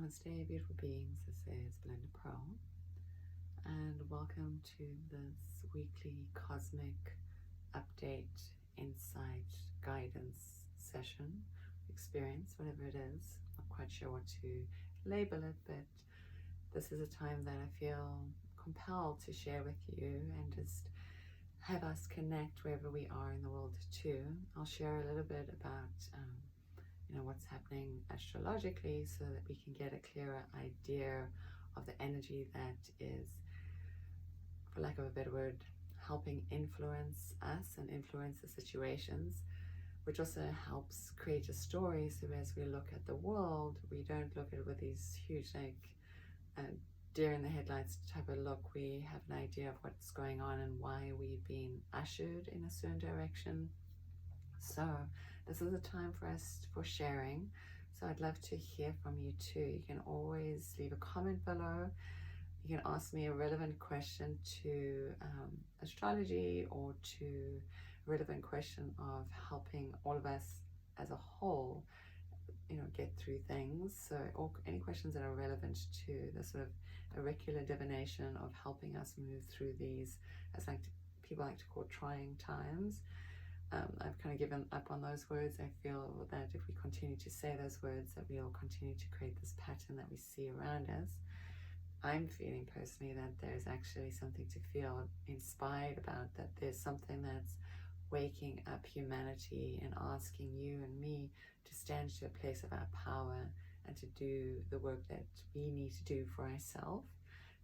Namaste, beautiful beings. This is Belinda Pearl, and welcome to this weekly cosmic update, insight, guidance session, experience, whatever it is. Not quite sure what to label it, but this is a time that I feel compelled to share with you and just have us connect wherever we are in the world too. I'll share a little bit about what's happening astrologically so that we can get a clearer idea of the energy that is, for lack of a better word, helping influence us and influence the situations, which also helps create a story. So as we look at the world, we don't look at it with these huge deer in the headlights type of look. We have an idea of what's going on and why we've been ushered in a certain direction. So this is a time for us for sharing. So I'd love to hear from you too. You can always leave a comment below. You can ask me a relevant question to astrology, or to a relevant question of helping all of us as a whole, get through things. So, or any questions that are relevant to the sort of auricular divination of helping us move through these, as people like to call trying times. I've kind of given up on those words. I feel that if we continue to say those words, that we'll continue to create this pattern that we see around us. I'm feeling personally that there's actually something to feel inspired about, that there's something that's waking up humanity and asking you and me to stand to a place of our power and to do the work that we need to do for ourselves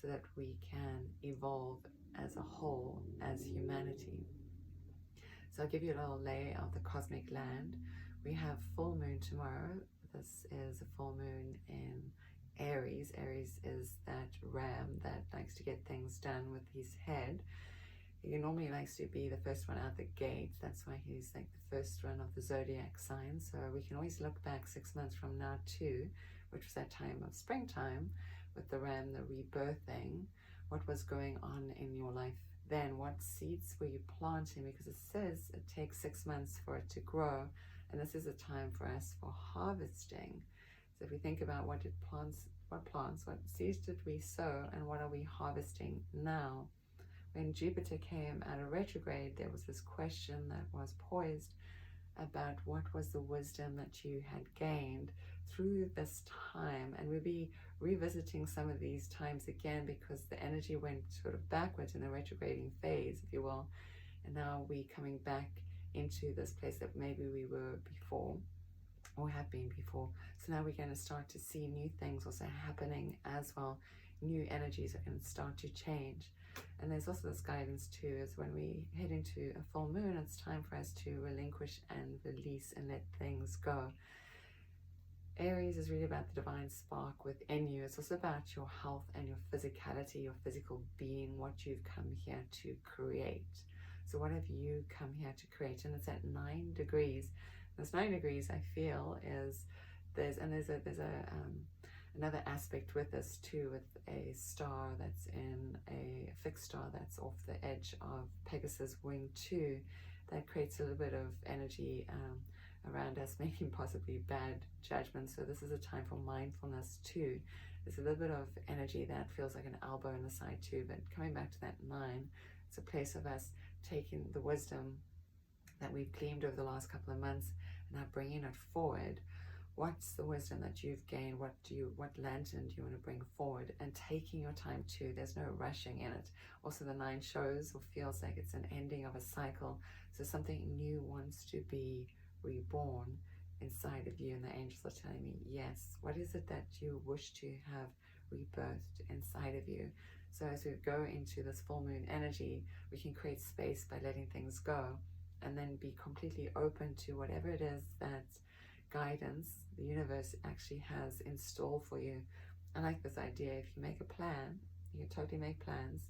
so that we can evolve as a whole, as humanity. So I'll give you a little lay of the cosmic land. We have full moon tomorrow. This is a full moon in Aries. Aries is that ram that likes to get things done with his head. He normally likes to be the first one out the gate. That's why he's like the first one of the zodiac sign. So we can always look back 6 months from now too, which was that time of springtime with the ram, the rebirthing. What was going on in your life then? What seeds were you planting? Because it says it takes 6 months for it to grow, and this is a time for us for harvesting. So if we think about what seeds did we sow, and what are we harvesting now? When Jupiter came out of retrograde, there was this question that was poised about what was the wisdom that you had gained through this time. And we'll be revisiting some of these times again, because the energy went sort of backwards in the retrograding phase, if you will, and now we're coming back into this place that maybe we were before or have been before. So now we're going to start to see new things also happening as well. New energies are going to start to change. And there's also this guidance too, is when we head into a full moon, it's time for us to relinquish and release and let things go. Aries is really about the divine spark within you. It's also about your health and your physicality, your physical being, what you've come here to create. So what have you come here to create? And it's at 9 degrees. This 9 degrees, I feel, is there's another aspect with this too, with a star that's in a fixed star that's off the edge of Pegasus wing 2, that creates a little bit of energy around us making possibly bad judgments. So this is a time for mindfulness too. There's a little bit of energy that feels like an elbow in the side too, but coming back to that 9, it's a place of us taking the wisdom that we've gleaned over the last couple of months and now bringing it forward. What's the wisdom that you've gained? What lantern do you want to bring forward? And taking your time too. There's no rushing in it. Also, the 9 shows or feels like it's an ending of a cycle. So something new wants to be reborn inside of you, and the angels are telling me, yes, what is it that you wish to have rebirthed inside of you? So as we go into this full moon energy, we can create space by letting things go, and then be completely open to whatever it is that guidance the universe actually has in store for you. I like this idea. If you make a plan, you can totally make plans,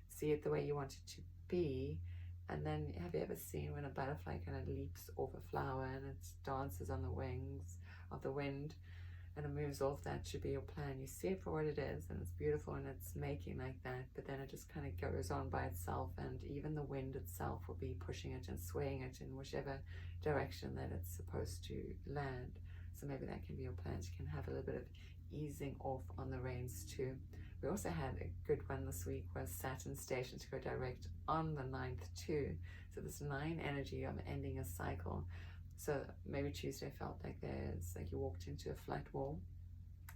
see it the way you want it to be. And then, have you ever seen when a butterfly kind of leaps off a flower and it dances on the wings of the wind and it moves off? That should be your plan. You see it for what it is, and it's beautiful, and it's making like that, but then it just kind of goes on by itself, and even the wind itself will be pushing it and swaying it in whichever direction that it's supposed to land. So maybe that can be your plans. You can have a little bit of easing off on the reins too. We also had a good one this week, was Saturn station to go direct on the 9th too. So this 9 energy of ending a cycle. So maybe Tuesday felt like there's, like you walked into a flat wall.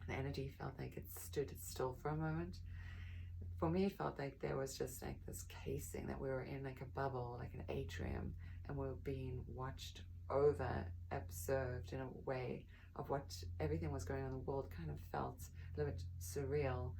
The energy felt like it stood still for a moment. For me, it felt like there was just like this casing, that we were in like a bubble, like an atrium, and we were being watched over, observed in a way of what everything was going on in the world. Kind of felt a little bit surreal.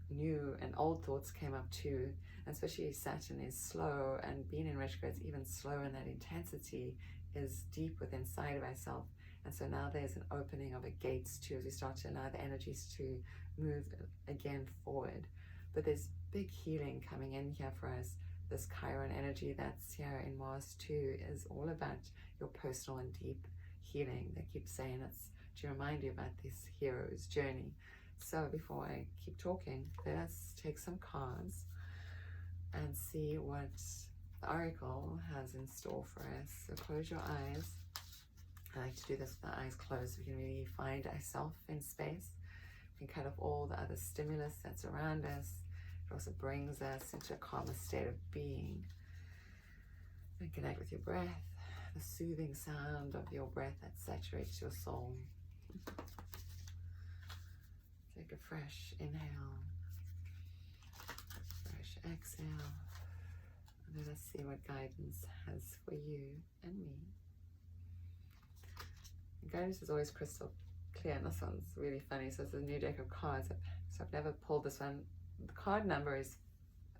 New and old thoughts came up too, and especially Saturn is slow, and being in retrograde is even slower, and that intensity is deep within inside of ourselves. And so now there's an opening of a gates too, as we start to allow the energies to move again forward. But there's big healing coming in here for us. This Chiron energy that's here in Mars too is all about your personal and deep healing. They keep saying it's to remind you about this hero's journey. So before I keep talking, let's take some cards and see what the Oracle has in store for us. So close your eyes. I like to do this with the eyes closed. We can really find ourselves in space. We can cut off all the other stimulus that's around us. It also brings us into a calmer state of being. And connect with your breath, the soothing sound of your breath that saturates your soul. Take a fresh inhale, fresh exhale, and let us see what guidance has for you and me. Guidance is always crystal clear, and this one's really funny. So this is a new deck of cards. So I've never pulled this one. The card number is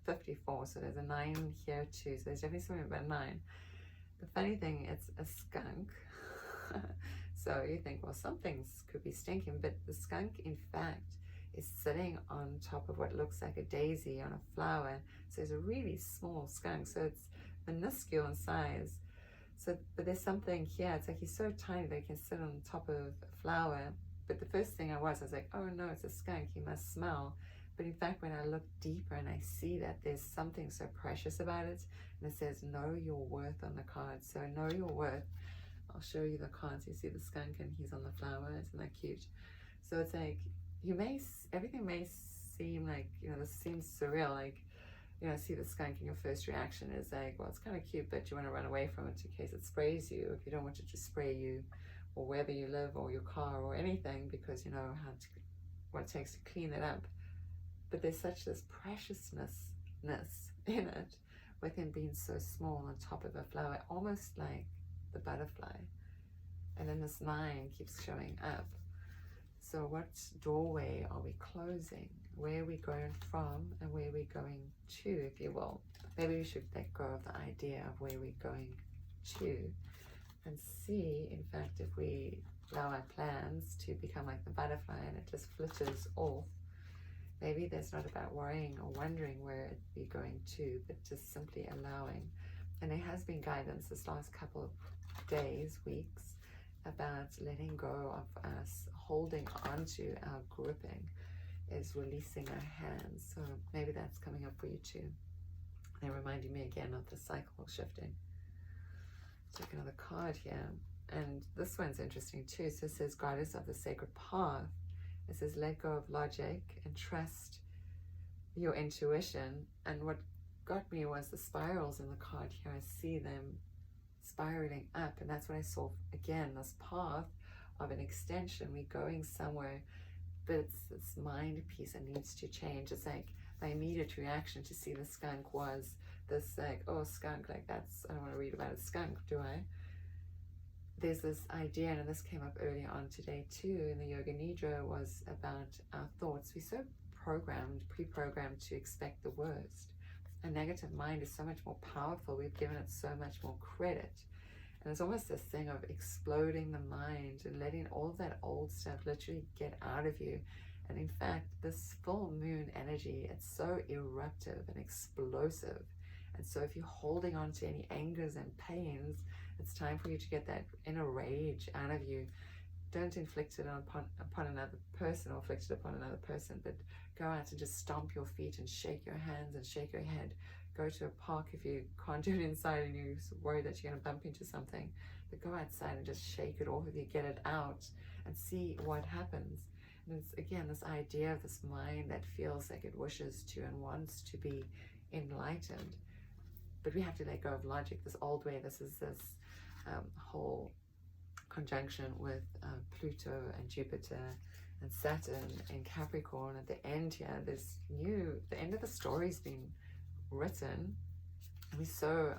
54, so there's a 9 here too. So there's definitely something about 9. The funny thing, it's a skunk. So you think, well, some things could be stinking, but the skunk, in fact, is sitting on top of what looks like a daisy on a flower. So it's a really small skunk. So it's minuscule in size. So, but there's something here. It's like he's so tiny that he can sit on top of a flower. But the first thing I was like, oh no, it's a skunk. He must smell. But in fact, when I look deeper and I see that there's something so precious about it, and it says, know your worth on the card. So know your worth. I'll show you the cards. You see the skunk and he's on the flower. Isn't that cute? So it's like, everything may seem like, this seems surreal. Like, see the skunk and your first reaction is like, well, it's kind of cute, but you want to run away from it in case it sprays you. If you don't want it to spray you, or wherever you live, or your car, or anything, because you know what it takes to clean it up. But there's such this preciousness in it, with him being so small on top of a flower, almost like the butterfly. And then this 9 keeps showing up. So what doorway are we closing? Where are we going from, and where are we going to, if you will? Maybe we should let go of the idea of where we're going to, and see, in fact, if we allow our plans to become like the butterfly and it just flitters off. Maybe that's not about worrying or wondering where we're going to, but just simply allowing. And there has been guidance this last couple of days, weeks, about letting go of us holding onto our gripping, is releasing our hands. So maybe that's coming up for you too. They're reminding me again of the cycle shifting. Take another card here. And this one's interesting too. So it says, Goddess of the Sacred Path. It says, let go of logic and trust your intuition. And what got me was the spirals in the card here. I see them spiraling up, and that's what I saw again, this path of an extension. We're going somewhere, but it's this mind piece that needs to change. It's like my immediate reaction to see the skunk was this, like, oh, skunk, like that's, I don't want to read about a skunk, do I? There's this idea, and this came up earlier on today too in the Yoga Nidra, was about our thoughts. We're so pre-programmed to expect the worst. A negative mind is so much more powerful. We've given it so much more credit. And it's almost this thing of exploding the mind and letting all of that old stuff literally get out of you. And in fact, this full moon energy, it's so eruptive and explosive. And so if you're holding on to any angers and pains, it's time for you to get that inner rage out of you. Don't inflict it upon another person, or inflict it upon another person, but go out and just stomp your feet and shake your hands and shake your head. Go to a park if you can't do it inside and you're worried that you're going to bump into something. But go outside and just shake it off if you get it out, and see what happens. And it's, again, this idea of this mind that feels like it wishes to and wants to be enlightened. But we have to let go of logic, this old way. This is this whole conjunction with Pluto and Jupiter and Saturn in Capricorn. At the end here, the end of the story's been written, and we're so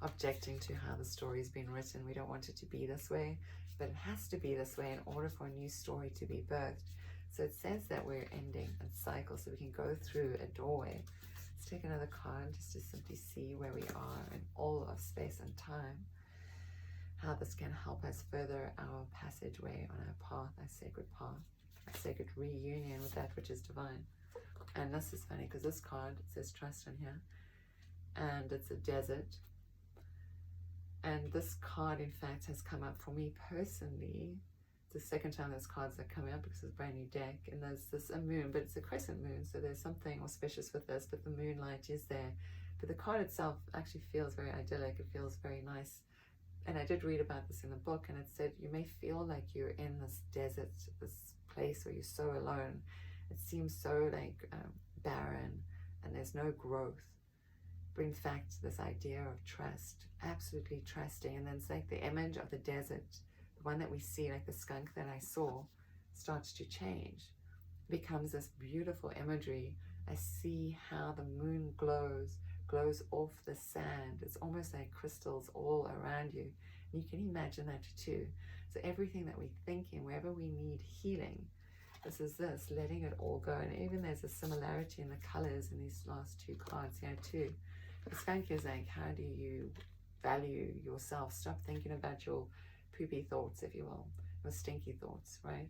objecting to how the story's been written. We don't want it to be this way, but it has to be this way in order for a new story to be birthed. So it says that we're ending a cycle, so we can go through a doorway. Let's take another card just to simply see where we are in all of space and time, how this can help us further our passageway on our path, our sacred path, our sacred reunion with that which is divine. And this is funny because this card, it says trust in here, and it's a desert. And this card, in fact, has come up for me personally. It's the second time those cards are coming up because it's a brand new deck. And there's a moon, but it's a crescent moon, so there's something auspicious with this, but the moonlight is there. But the card itself actually feels very idyllic. It feels very nice. And I did read about this in the book, and it said you may feel like you're in this desert, this place where you're so alone. It seems so like barren, and there's no growth. But in fact, this idea of trust, absolutely trusting, and then it's like the image of the desert, the one that we see, like the skunk that I saw, starts to change. It becomes this beautiful imagery. I see how the moon glows off the sand. It's almost like crystals all around you. And you can imagine that too. So everything that we're thinking, wherever we need healing, this is letting it all go. And even there's a similarity in the colors in these last two cards here too. The skunk is like, how do you value yourself? Stop thinking about your poopy thoughts, if you will, your stinky thoughts, right?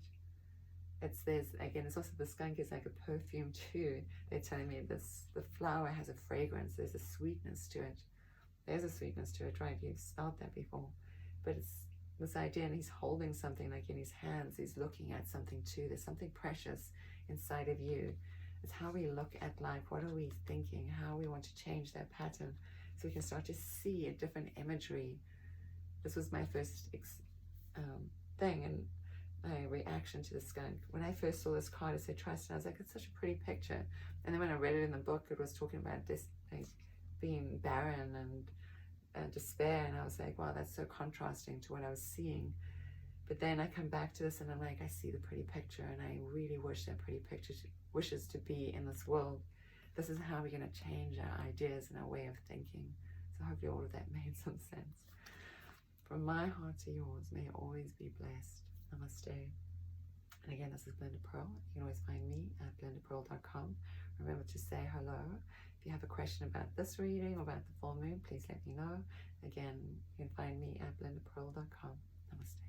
It's also, the skunk is like a perfume too. They're telling me the flower has a fragrance. There's a sweetness to it. There's a sweetness to it, right? You've smelled that before. But it's this idea, and he's holding something like in his hands. He's looking at something too. There's something precious inside of you. It's how we look at life. What are we thinking? How we want to change that pattern so we can start to see a different imagery. This was my first thing, and my reaction to the skunk. When I first saw this card, it said trust, and I was like, it's such a pretty picture. And then when I read it in the book, it was talking about this, like, being barren and despair, and I was like, wow, that's so contrasting to what I was seeing. But then I come back to this, and I'm like, I see the pretty picture, and I really wish that pretty picture wishes to be in this world. This is how we're going to change our ideas and our way of thinking. So hopefully all of that made some sense. From my heart to yours, may you always be blessed. Namaste. And again, this is Glenda Pearl. You can always find me at glendapearl.com. Remember to say hello. If you have a question about this reading or about the full moon, please let me know. Again, you can find me at glendapearl.com. Namaste.